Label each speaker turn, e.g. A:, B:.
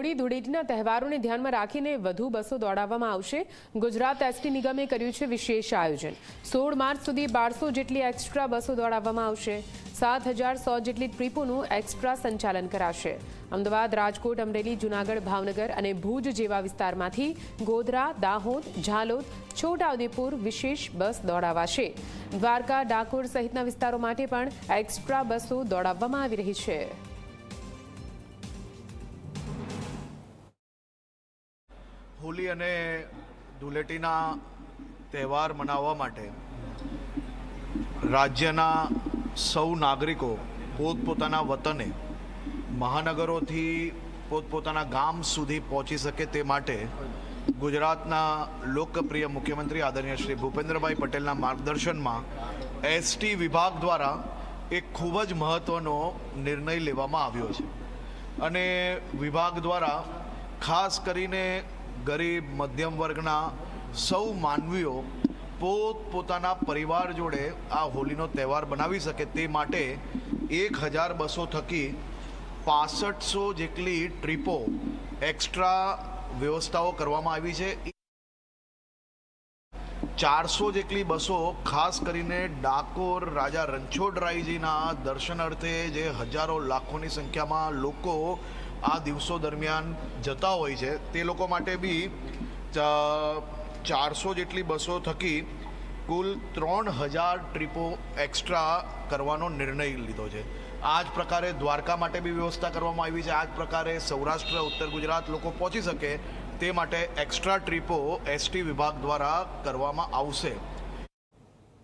A: હોળી ધૂળેટીના તહેવારોને ધ્યાનમાં રાખીને વધુ બસો દોડાવવામાં આવશે। ગુજરાત એસટી નિગમે કર્યું છે વિશેષ આયોજન। 16 માર્ચ સુધી 1200 જેટલી એક્સ્ટ્રા બસો દોડાવવામાં આવશે। 7100 જેટલી ટ્રીપોનું એક્સ્ટ્રા સંચાલન કરાશે। અમદાવાદ, રાજકોટ, અમરેલી, જૂનાગઢ, ભાવનગર અને ભુજ જેવા વિસ્તારમાંથી ગોધરા, દાહોદ, ઝાલોદ, છોટાઉદેપુર વિશેષ બસ દોડાવાશે। દ્વારકા, ડાકોર સહિતના વિસ્તારો માટે પણ એક્સ્ટ્રા બસો દોડાવવામાં આવી રહી છે।
B: હોલી અને ધૂળેટીના તહેવાર મનાવવા માટે રાજ્યના સૌ નાગરિકો પોતપોતાના વતને મહાનગરોથી પોતપોતાના ગામ સુધી પહોંચી શકે તે માટે ગુજરાતના લોકપ્રિય મુખ્યમંત્રી આદરણીય શ્રી ભૂપેન્દ્રભાઈ પટેલના માર્ગદર્શનમાં એસટી વિભાગ દ્વારા એક ખૂબ જ મહત્ત્વનો નિર્ણય લેવામાં આવ્યો છે અને વિભાગ દ્વારા ખાસ કરીને ગરીબ મધ્યમ વર્ગના સૌ માનવીઓ પોતપોતાના પરિવાર જોડે આ હોલીનો તહેવાર બનાવી શકે તે માટે 1000 બસો થકી 6500 જેટલી ટ્રીપો એક્સ્ટ્રા વ્યવસ્થાઓ કરવામાં આવી છે। 400 જેટલી બસો ખાસ કરીને ડાકોર રાજા રણછોડરાયજીના દર્શન અર્થે જે હજારો લાખોની સંખ્યામાં લોકો આ દિવસો દરમિયાન જતા હોય છે તે લોકો માટે બી 400 જેટલી બસો થકી કુલ 3000 ટ્રીપો એક્સ્ટ્રા કરવાનો નિર્ણય લીધો છે। આ જ પ્રકારે દ્વારકા માટે બી વ્યવસ્થા કરવામાં આવી છે। આ જ પ્રકારે સૌરાષ્ટ્ર, ઉત્તર ગુજરાત લોકો પહોંચી શકે તે માટે એક્સ્ટ્રા ટ્રીપો એસટી વિભાગ દ્વારા કરવામાં આવશે।